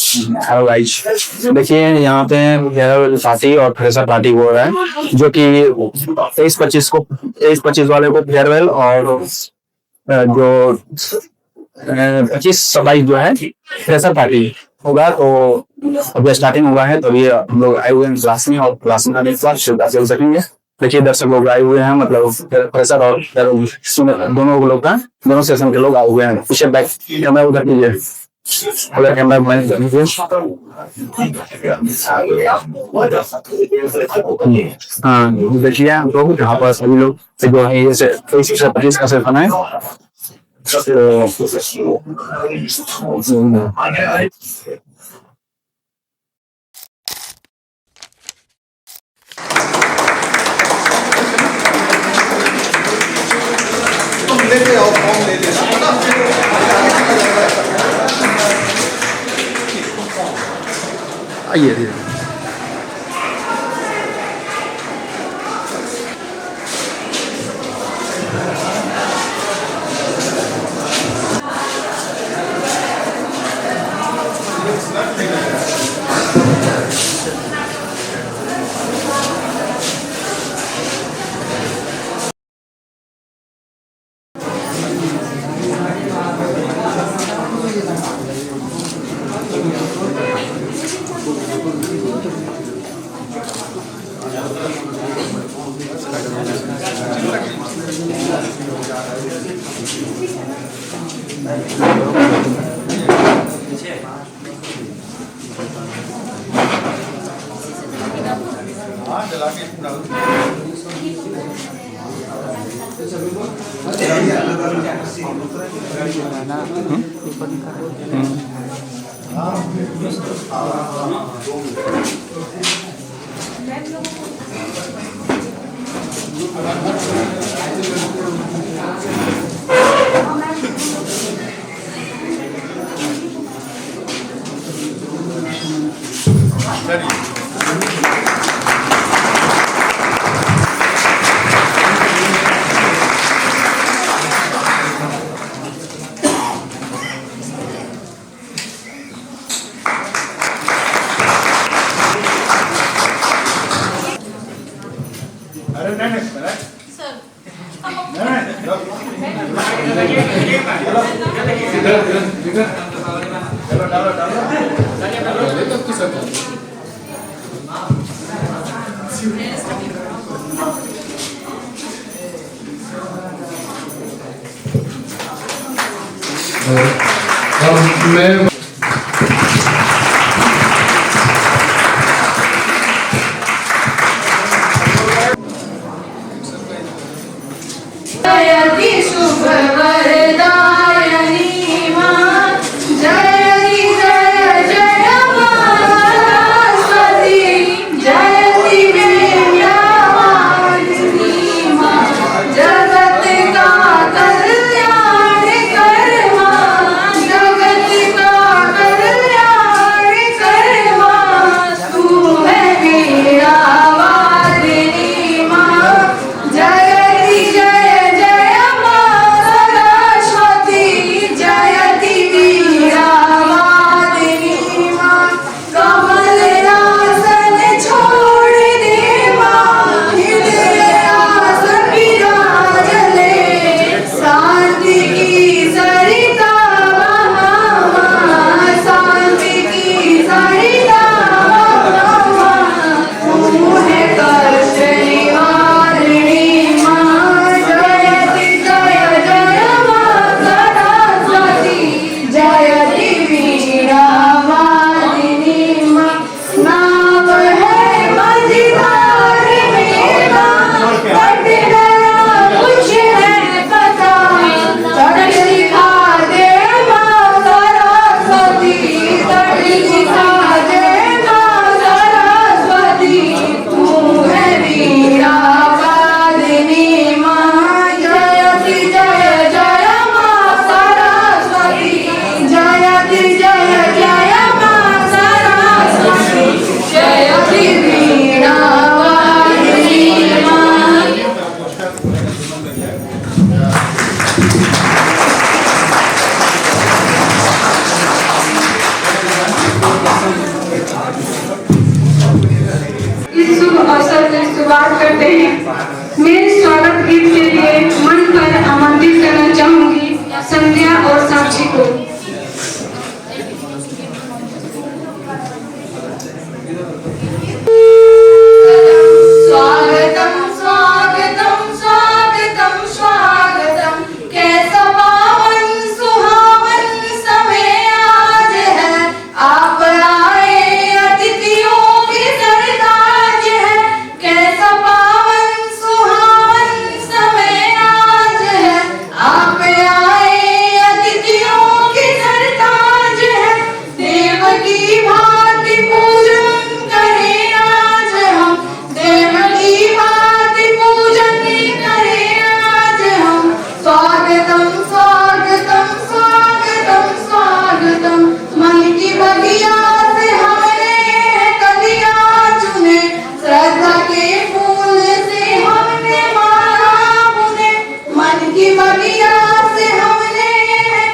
Hello guys, देखिए यहाँ पे फेयरवेल पार्टी और फ्रेशर पार्टी हो रहा है, जो कि 23-25 वाले को फेयरवेल और जो 25-27 जो है फ्रेशर पार्टी होगा। तो अभी स्टार्टिंग हुआ है, तो अभी हम लोग आए हुए हैं क्लास में, और क्लास में आने के बाद चल सकेंगे। देखिए दर्शक लोग आए हुए हैं, मतलब फ्रेशर और दोनों लोग का, दोनों सेशन के लोग आए हुए हैं। पीछे बैक कैमरा उधर कीजिए, अगर कैमरा मैन कीजिए। हाँ देखिए हम लोग यहाँ पर सभी लोग जो है ये 23-25 का सेशन है। लेते आओ, फॉर्म ले लेना। आइए धीरे। मैं मेरे स्वागत गीत के लिए मंच पर आमंत्रित करना चाहूंगी संध्या और साक्षी को। स्वागतम स्वागतम स्वागतम स्वागतम, कैसा पावन सुहावन समय आज है, आप आए अतिथियों की सरताज है। कैसा पावन सुहावन समय आज है, आप आए अतिथियों की सरताज है। देव की भांति पूजन करें आज हम, देव की भांति पूजन करें आज हम। स्वागतम स्वागतम स्वागतम स्वागतम, मन की बगिया से हमने कलियां चुने, श्रद्धा के फूल से हमने माला बुने। मन की बगिया से हमने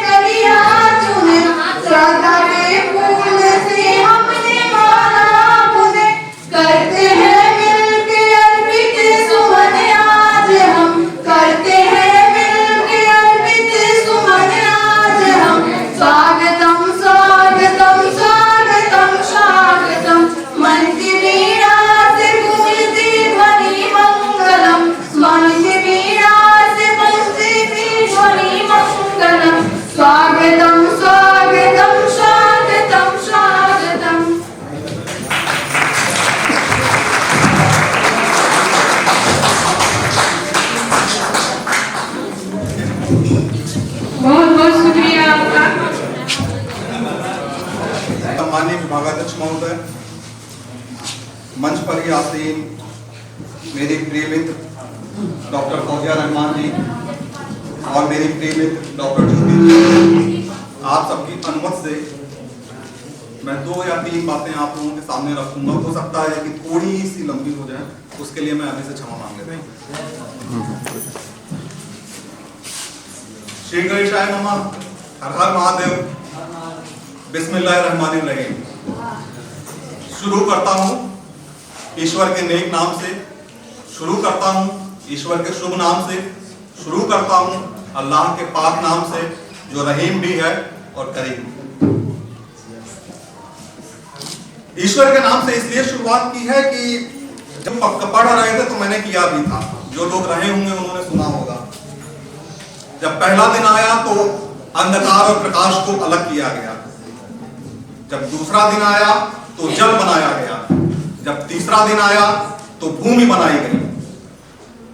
कलियां चुने, श्रद्धा के फूल से हमने माला बुने। करते हैं मिलके अर्पित सुमन आज हम, करते हैं मिलके अर्पित सुमन आज हम। स्वागतम स्वागतम स्वागतम स्वागतम, मन की वीणा से गूंजती ध्वनि मंगलम, मन की वीणा से गूंजती ध्वनि मंगलम। स्वागतम स्वागतम स्वागतम स्वागतम। बहुत बहुत शुक्रिया आपका। सम्माननीय विभागाध्यक्ष महोदय, मंच पर ही आसीन मेरी प्रिय मित्र डॉक्टर फौजिया रहमान जी और मेरी प्रिय मित्र डॉक्टर ज्योति जी, आप सबकी अनुमति से मैं 2 या 3 बातें आप लोगों के सामने रखूंगा। हो सकता है कि थोड़ी सी लंबी हो जाए, उसके लिए मैं अभी से क्षमा मांग लेता हूं। श्री गणेशाय नमः, हर हर महादेव, बिस्मिल्लाहिर्रहमानिर्रहीम। शुरू करता हूं ईश्वर के नेक नाम से, शुरू करता हूं ईश्वर के शुभ नाम से, शुरू करता हूं अल्लाह के पाक नाम से जो रहीम भी है और करीम। ईश्वर के नाम से इसलिए शुरुआत की है कि जब पढ़ रहे थे तो मैंने किया भी था, जो लोग रहे होंगे उन्होंने सुना होगा। जब पहला दिन आया तो अंधकार और प्रकाश को अलग किया गया, जब दूसरा दिन आया तो जल बनाया गया, जब तीसरा दिन आया तो भूमि बनाई गई,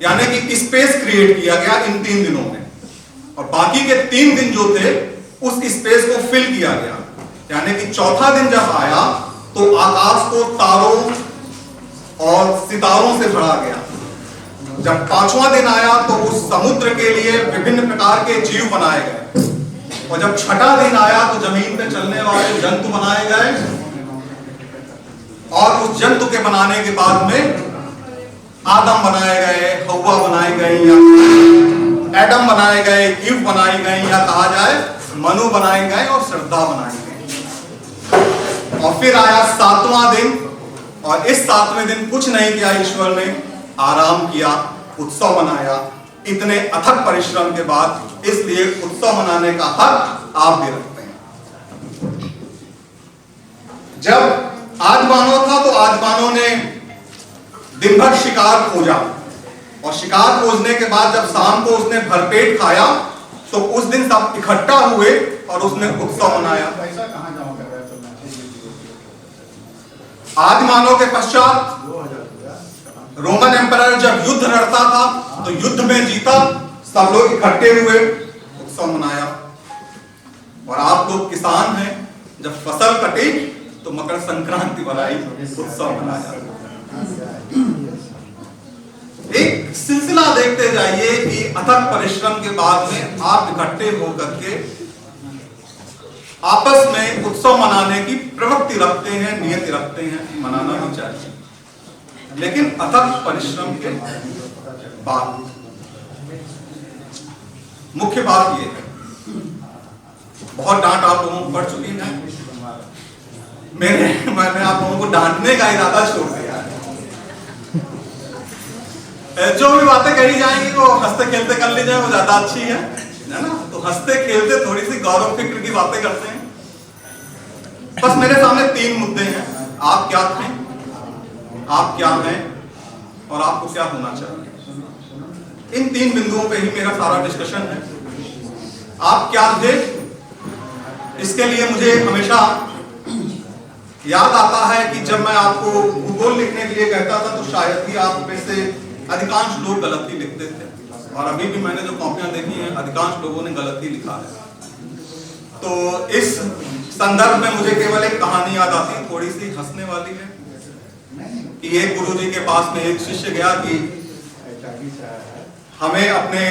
यानी कि स्पेस क्रिएट किया गया इन 3 दिनों में। और बाकी के 3 दिन जो थे उस स्पेस को फिल किया गया, यानी कि चौथा दिन जब आया तो आकाश को तारों और सितारों से भरा गया। जब 5वां दिन आया तो उस समुद्र के लिए विभिन्न प्रकार के जीव बनाए गए। और जब छठा दिन आया तो जमीन पे चलने वाले जंतु बनाए गए। और उस जंतु के बनाने के बाद में आदम बनाए गए, हव्वा बनाई गई, या एडम बनाए गए, ईव बनाई गई, या कहा जाए मनु बनाए गए और श्रद्धा बनाई गई। और फिर आया 7वां दिन, और इस 7वें दिन कुछ नहीं किया ईश्वर ने, आराम किया, उत्सव मनाया। इतने अथक परिश्रम के बाद, इसलिए उत्सव मनाने का हक आप भी रखते हैं। जब आजमानों था तो आजमानों ने दिन भर शिकार खोजा, और शिकार खोजने के बाद जब शाम को उसने भरपेट खाया तो उस दिन सब इकट्ठा हुए और उसने उत्सव मनाया। आदिमानव के पश्चात रोमन एम्परर जब युद्ध लड़ता था तो युद्ध में जीता, सब लोग इकट्ठे हुए, उत्सव मनाया। और आप लोग किसान हैं, जब फसल कटी तो मकर संक्रांति बनाई, उत्सव मनाया। एक सिलसिला देखते जाइए कि अथक परिश्रम के बाद में आप इकट्ठे होकर के आपस में उत्सव मनाने की प्रवृत्ति रखते हैं, नियति रखते हैं, मनाना भी चाहिए। लेकिन अथक परिश्रम के बाद मुख्य बात यह है, बहुत डांट आप लोगों को पड़ चुकी है, मैंने आप लोगों को डांटने का इरादा छोड़ दिया है। जो भी बातें कही जाएंगी वो हंसते खेलते कर ली जाए, वो ज्यादा अच्छी है ना। तो हंसते खेलते थोड़ी सी गौरव फिक्र की बातें करते हैं। बस मेरे सामने 3 मुद्दे हैं। आप क्या थे, आप क्या हैं और आपको क्या होना चाहिए। इन 3 बिंदुओं पे ही मेरा सारा डिस्कशन है। आप क्या थे, इसके लिए मुझे हमेशा याद आता है कि जब मैं आपको भूगोल लिखने के लिए कहता था तो शायद ही आप में से अधिकांश लोग गलत ही लिखते थे, और अभी भी मैंने जो कॉपियां देखी हैं अधिकांश लोगों ने गलत ही लिखा है। तो इस संदर्भ में मुझे केवल एक कहानी याद आती है, थोड़ी सी हंसने वाली है, कि एक गुरुजी के पास में एक शिष्य गया कि हमें अपने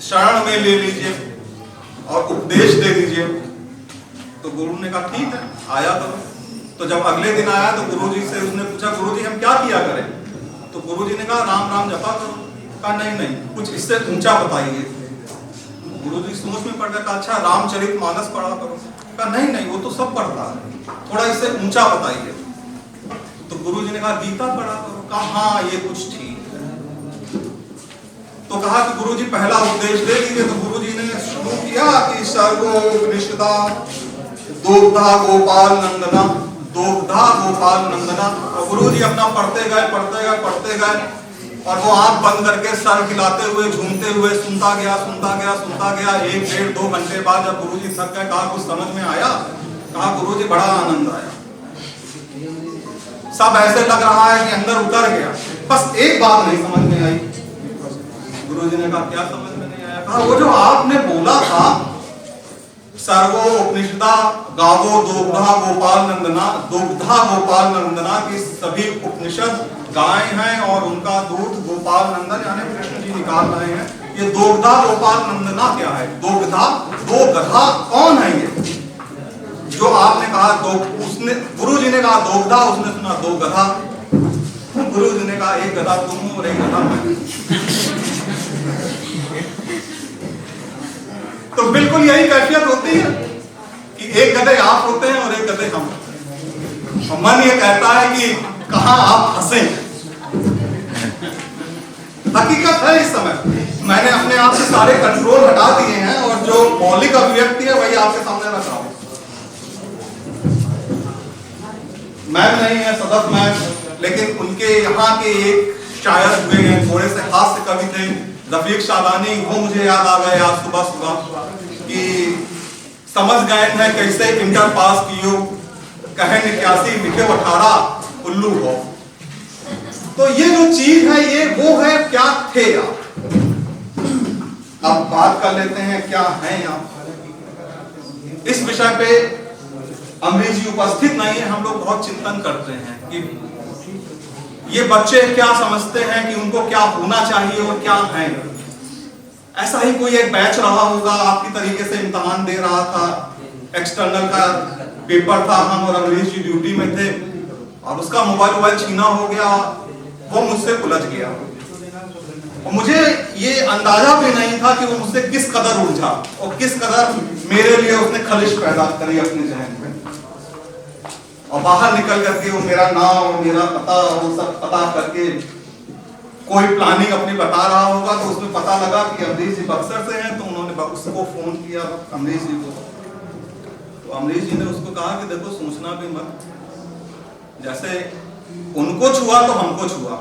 शरण में ले लीजिए और उपदेश दे दीजिए। तो गुरु ने कहा ठीक है, आया करो। तो जब अगले दिन आया तो गुरुजी से उसने पूछा, गुरुजी हम क्या किया करें। तो गुरुजी ने कहा राम राम जपा करो। कहा नहीं नहीं, कुछ इससे ऊंचा बताइए। गुरुजी सोच में पड़ गया, कहा अच्छा रामचरितमानस पढ़ा करो। कहा नहीं नहीं, वो तो सब पढ़ता है, थोड़ा इससे ऊंचा बताइए। तो गुरुजी ने कहा गीता पढ़ा करो। कहा हाँ ये कुछ ठीक है। तो कहा कि गुरुजी पहला उपदेश दे दीजिए। तो गुरुजी ने शुरू किया कि सर्वोपनिषदा दुग्धा गोपाल नंदना, दुग्धा गोपाल नंदना। और गुरुजी अपना पढ़ते गए और वो आंख बंद करके सर हिलाते हुए झूमते हुए सुनता गया। 1 डेढ़ 2 घंटे बाद जब गुरुजी थक गए, कहा कुछ समझ में आया। कहा गुरुजी बड़ा आनंद आया, सब ऐसे लग रहा है कि अंदर उतर गया, बस एक बात नहीं समझ में आई। गुरुजी ने कहा क्या समझ में नहीं आया। कहा वो जो आपने बोला था सर्वो उपनिषदा गावो दुग्धा गोपाल नंदना, दुग्धा गोपाल नंदना की सभी उपनिषद गाय हैं और उनका दूध गोपाल नंदन यानी कृष्ण जी निकाल रहे हैं। ये दुग्धा गोपाल नंदना क्या है। दुग्धा, दो गधा कौन है ये जो आपने कहा दो, उसने गुरुजी ने कहा दुग्धा, उसने सुना 2 गधा। गुरुजी ने कहा 1 गधा तुम हो और 1 गधा मैं। तो बिल्कुल यही कैफियत होती है कि 1 गधे आप होते हैं और 1 गधे हम। और मन ये कहता है कि कहां आप फंसे। हकीकत है इस समय मैंने अपने आप से सारे कंट्रोल हटा दिए हैं और जो मौलिक अभिव्यक्ति है वही आपके सामने रख रहा हूं। मैम नहीं है, सदस्य मैम, लेकिन उनके यहाँ के एक शायर हुए हैं, थोड़े से हास्य कवि थे, रफीक शादानी। वो मुझे याद आ गए आज सुबह कि समझ गए हैं कैसे इंटर पास कियो, कहे 81 लिखे 18 उल्लू हो। तो ये जो चीज है ये वो है क्या थे आप। अब बात कर लेते हैं क्या हैं आप। इस विषय पे अमरीश जी उपस्थित नहीं है। हम लोग बहुत चिंतन करते हैं कि ये बच्चे क्या समझते हैं कि उनको क्या होना चाहिए और क्या है। ऐसा ही कोई एक बैच रहा होगा, आपकी तरीके से इम्तिहान दे रहा था, एक्सटर्नल का पेपर था, हम और अमरीश जी ड्यूटी में थे और उसका मोबाइल छीना हो गया, वो मुझसे उलझ गया और मुझे ये अंदाजा भी नहीं था कि वो मुझसे किस कदर उलझा और किस कदर मेरे लिए उसने खलिश पैदा करी अपने जहन में। और बाहर निकल करके वो मेरा नाम, मेरा पता, वो सब पता करके कोई प्लानिंग अपनी बता रहा होगा। तो उसमें पता लगा कि अमरीश जी बक्सर से हैं, तो उन्होंने उसको फोन किया अमरीश जी को। तो अमरीश जी ने उसको कहा कि देखो सोचना भी मत, जैसे उनको छुआ तो हमको छुआ,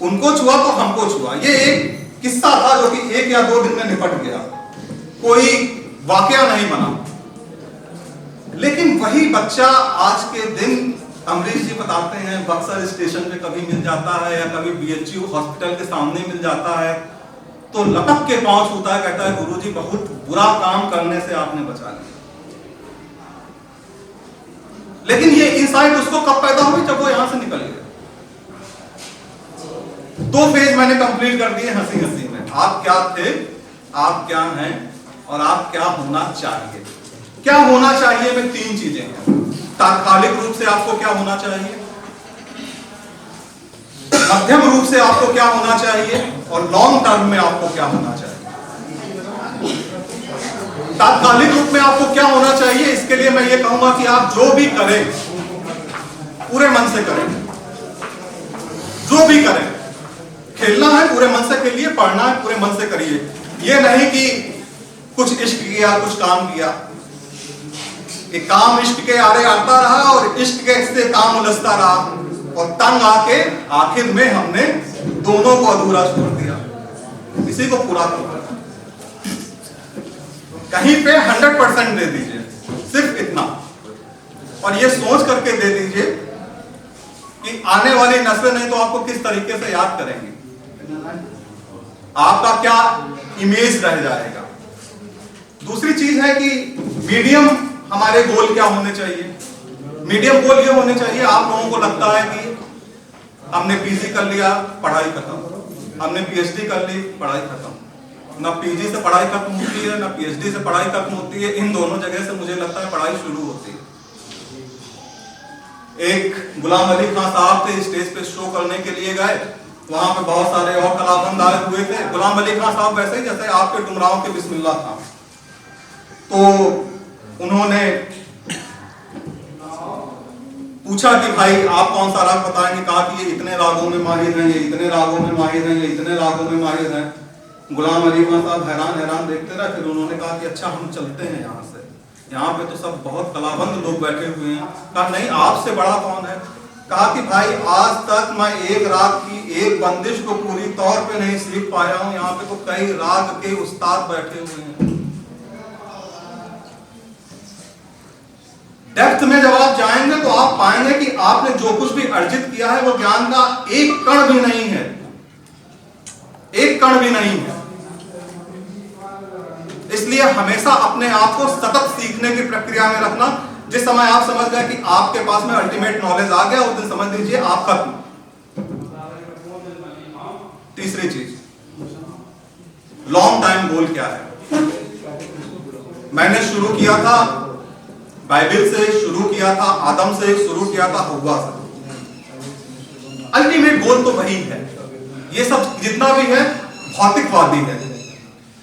उनको छुआ तो हमको छुआ। ये एक किस्सा था जो कि 1 या 2 दिन में निपट गया, कोई वाकया नहीं बना। लेकिन वही बच्चा आज के दिन अमरीश जी बताते हैं बक्सर स्टेशन पे कभी मिल जाता है या कभी BHU हॉस्पिटल के सामने मिल जाता है तो लपक के पांव छूता है, कहता है गुरुजी बहुत बुरा काम करने से आपने बचा लिया। लेकिन ये इंसाइट उसको कब पैदा हुई, जब वो यहां से निकल गया। 2 फेज मैंने कंप्लीट कर दिए हंसी हंसी में। आप क्या थे, आप क्या हैं और आप क्या होना चाहिए। क्या होना चाहिए में 3 चीजें हैं। तात्कालिक रूप से आपको क्या होना चाहिए, मध्यम रूप से आपको क्या होना चाहिए और लॉन्ग टर्म में आपको क्या होना चाहिए। तात्कालिक रूप में आपको क्या होना चाहिए, इसके लिए मैं ये कहूंगा कि आप जो भी करें पूरे मन से करें, जो भी करें, खेलना है पूरे मन से खेलिए, पढ़ना है पूरे मन से करिए। ये नहीं कि कुछ इश्क किया, कुछ काम किया। एक काम इश्क के आरे आता रहा और इश्क के से काम उलझता रहा और तंग आके आखिर में हमने दोनों को अधूरा छोड़ दिया। इसी को पूरा करना, कहीं पे 100% दे दीजिए, सिर्फ इतना। और ये सोच करके दे दीजिए कि आने वाली नस्लें नहीं तो आपको किस तरीके से याद करेंगे, आपका क्या इमेज रह जाएगा। दूसरी चीज है कि मीडियम हमारे गोल क्या होने चाहिए। मीडियम गोल ये होने चाहिए, आप लोगों को लगता है कि हमने पीजी कर लिया, पढ़ाई खत्म, हमने पीएचडी कर ली, पढ़ाई खत्म। ना पीजी से पढ़ाई खत्म होती है, ना पीएचडी से पढ़ाई खत्म होती है। इन दोनों जगह से मुझे लगता है पढ़ाई शुरू होती है। एक गुलाम अली खान साहब थे, स्टेज पे शो करने के लिए गए, वहां पे बहुत सारे और कलाबंद आए हुए थे। गुलाम अली खान साहब वैसे ही जैसे आपके डुमराव के बिस्मिल्लाह था। तो उन्होंने पूछा कि भाई आप कौन सा राग बताएंगे। कहा कि ये इतने रागों में माहिर हैं, ये इतने रागों में माहिर हैं, ये इतने रागों में माहिर हैं। गुलाम अली खान साहब हैरान देखते रहे। फिर उन्होंने कहा कि अच्छा हम चलते हैं यहाँ से, यहाँ पे तो सब बहुत कलाबंद लोग बैठे हुए हैं। कहा नहीं, आपसे बड़ा कौन है। कहा कि भाई आज तक मैं एक राग की एक बंदिश को पूरी तौर पे नहीं सीख पाया हूं, यहाँ पे तो कई राग के उस्ताद बैठे हुए हैं। डेप्थ में जब आप जाएंगे तो आप पाएंगे कि आपने जो कुछ भी अर्जित किया है वो ज्ञान का एक कण भी नहीं है, एक कण भी नहीं है। इसलिए हमेशा अपने आप को सतत सीखने की प्रक्रिया में रखना। जिस समय आप समझ गए कि आपके पास में अल्टीमेट नॉलेज आ गया, उस दिन समझ लीजिए आप खत्म। तीसरी चीज, लॉन्ग टाइम गोल क्या है। मैंने शुरू किया था बाइबल से, शुरू किया था आदम से, शुरू किया था हव्वा से। अल्टीमेट गोल तो वही है। ये सब जितना भी है भौतिकवादी है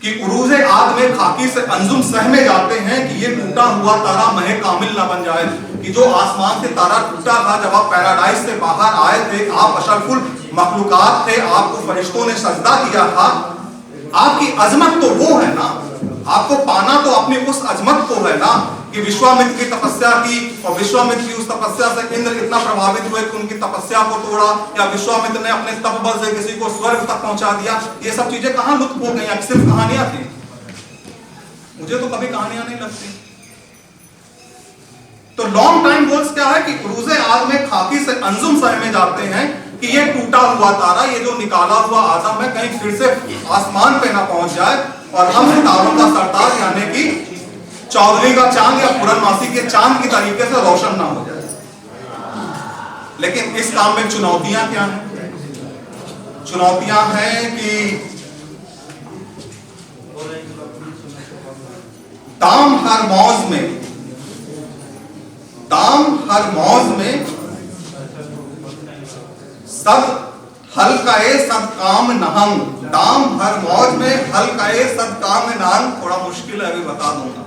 कि उरूज़े आद में खाकी से अंजुम सहमे जाते हैं कि ये टूटा हुआ तारा महे कामिल ना बन जाए। कि जो आसमान से तारा टूटा था, जब आप पैराडाइज से बाहर आए थे, आप अशरफुल मखलूकात थे, आपको फरिश्तों ने सजदा किया था। आपकी अजमत तो वो है ना, आपको पाना तो अपनी उस अजमत को है ना कि विश्वामित्र की तपस्या की और विश्वामित्र की उस तपस्या से इंद्र इतना प्रभावित हुए कि उनकी तपस्या को तोड़ा, या विश्वामित्र ने अपने तप बल से किसी को स्वर्ग तक पहुंचा दिया। ये सब चीजें कहां लुप्त हो गई, सिर्फ कहानियां थी। मुझे तो कभी कहानियां नहीं लगती। तो लॉन्ग टाइम गोल्स क्या है कि उरूज़े आद में खाकी से अंजुम सहमे जाते हैं कि ये टूटा हुआ तारा, ये जो निकाला हुआ आदम है, कहीं फिर से आसमान पे ना पहुंच जाए और हम सितारों का सरताज यानी कि चौधरी का चांद या पूर्णमासी के चांद की तरीके से रोशन ना हो जाए। लेकिन इस काम में चुनौतियां क्या हैं? चुनौतियां हैं कि दाम हर मौज में सब हल्काए सद काम नहंग। दाम हर मौज में हल्काए सद काम नहंग थोड़ा मुश्किल है, अभी बता दूंगा।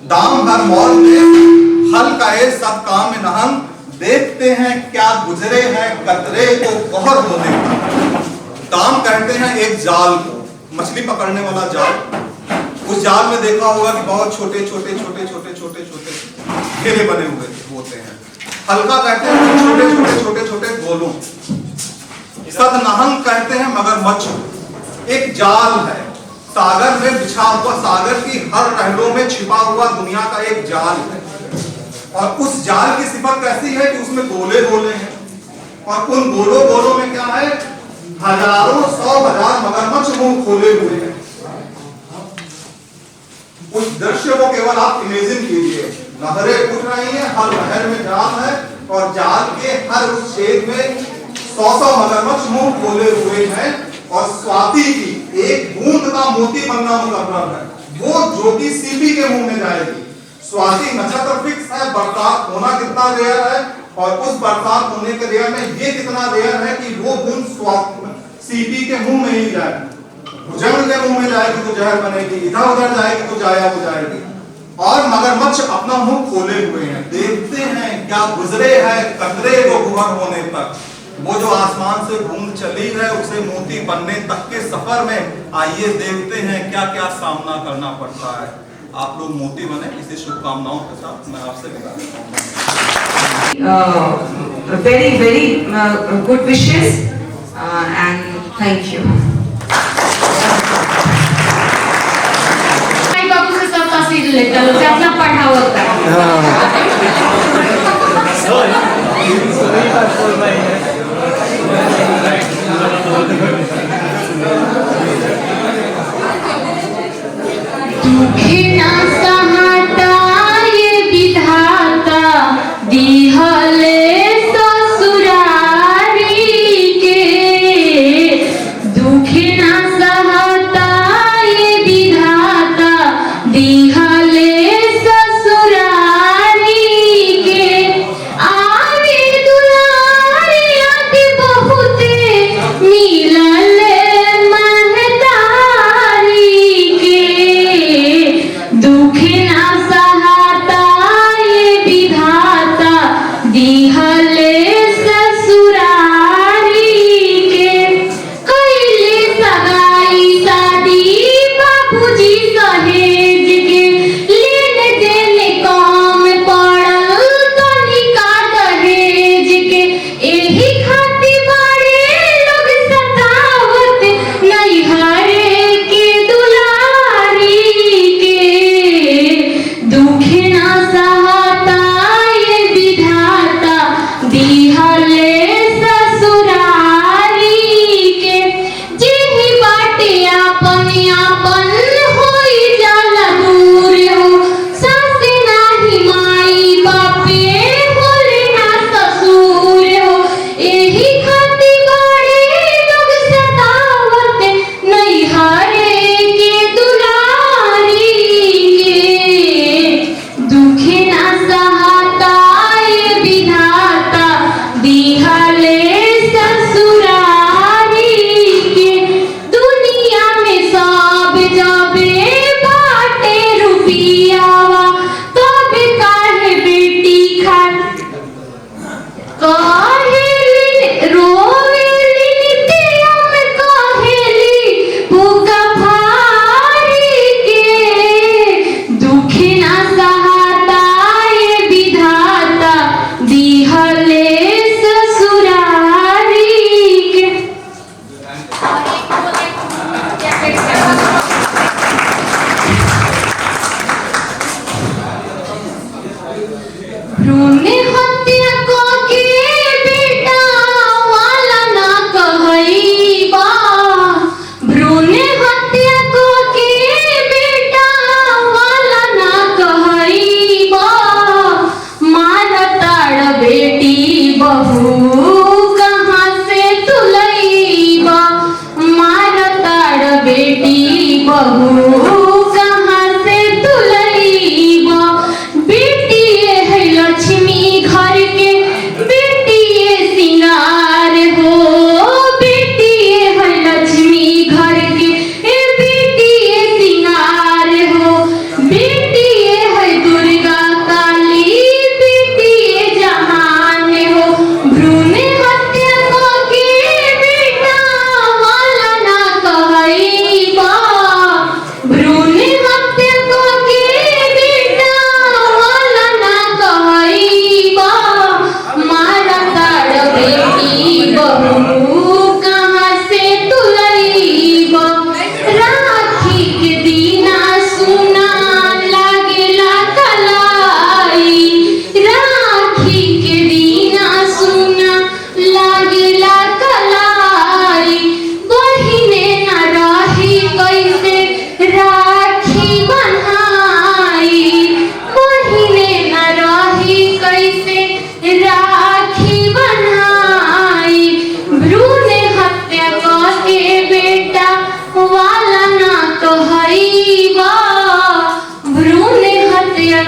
दाम हर मौज में हल्काए सद काम नहंग, देखते हैं क्या गुजरे हैं कतरे को गौहर होने का। दाम कहते हैं एक जाल को, मछली पकड़ने वाला जाल। उस जाल में देखा होगा कि बहुत छोटे छोटे छोटे छोटे छोटे छोटे घेरे बने हुए होते हैं। हल्का कहते हैं छोटे छोटे छोटे छोटे गोलों। सद नहंग कहते हैं मगरमच्छ। एक जाल है सागर में बिछा हुआ, सागर की हर रहलों में छिपा हुआ दुनिया का एक जाल है। और उस जाल की सिफत कैसी है कि उसमें गोले गोले हैं, और उन गोलों में क्या है, हजारों 100,000 मगरमच्छ मुंह खोले हुए हैं। उस दृश्य को केवल आप इमेजिन कीजिए। लहरें उठ रही हैं, हर लहर में जाल है और जाल के हर उस छेद में 100 मगरमच्छ मुंह खोले हुए हैं। और स्वाति की एक बूंद का मोती बनना मुकर्रर है। वो ज्योति सीपी के मुंह में जाएगी। स्वाति नक्षत्र फिक्स है, बरसात होना कितना रेयर है, और उस बरसात होने के रेयर में ये कितना रेयर है कि वो बूंद सीपी के मुंह में ही जाएगी। भुजंग के मुंह में जाएगी तो जहर बनेगी, इधर उधर जाएगी तो जाया हो जाएगी। और मगरमच्छ अपना मुंह खोले हुए हैं, देखते हैं क्या गुजरे हैं कतरे को गुहर होने तक। वो जो आसमान से बूंद चली है उसे मोती बनने तक के सफर में आइए देखते हैं क्या क्या सामना करना पड़ता है। आप लोग मोती बने, इसी शुभकामनाओं के साथ मैं आपसे विदा लेता हूं। Very good wishes and thank you. बाबू से सब तस्वीर लेता है, उसे अपना पढ़ा होता है। दुखिना सहता ये विधाता दिहले ससुरारी के, दुखिना सहता ये विधाता दिहले ससुरारी के, आवे दुलारी अति बहुते मिलले महतारी के, दुखिना सहता ये विधाता दिहले ससुरारी के, कैले सगाई शादी बाबूजी सहेज के, लेने देने काम पड़ल तनिका दहेज के, एही खातिर बड़े लोग सतावत नैहरे के दुलारी के, दुखिना सहता ये विधाता दिहले ससुरारी के, जेहि बाटे आपन आपन होई जाला दूर हो, सास नाही माई बापे होले ना ससुर हो, एही खातिर बड़े लोग सतावत नैहरे के दुलारी के, दुखिना सहता ये विधाता दिहले ससुरारी के, दुनिया में सब जबे बाटे रुपियावा तब काहे बेटी खात कहेली रोवेली नित्यम कहेली भूखा भारी के, दुखिना सहता ये विधाता दिहले ससुरारी के। भ्रूण हत्या के बेटा वाला ना कहईबा, भ्रूण हत्या के बेटा वाला ना कहईबा, मारताड़ बेटी बहू कहाँ से तुलईबा, मारताड़ बेटी बहू कहाँ से तुलईबा, बेटी है लक्ष्मी घर के, बेटी सिंगार हो, बेटी है लक्ष्मी घर के, बेटी सिंगार हो, बेटी है दुर्गा काली, बेटी जहान हो, भ्रूण हत्या के बेटा वाला ना कहईबा, भ्रूण हत्या के बेटा वाला ना कहईबा, मारताड़ बेटी बहू कहाँ से तुलईबा, राखी के दीना सुना लागेला कलाई, राखी के दीना सुना लागेला कलाई, बहिने न रही कैसे राखी बन्हाई, बहिने न रही कैसे राखी बन्हाई, भ्रूण हत्या के बेटा वाला ना कहईबा, भ्रूण हत्या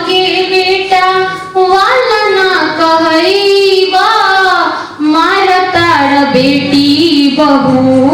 के बेटा वाला ना कहईबा, मारताड़ बेटी बहू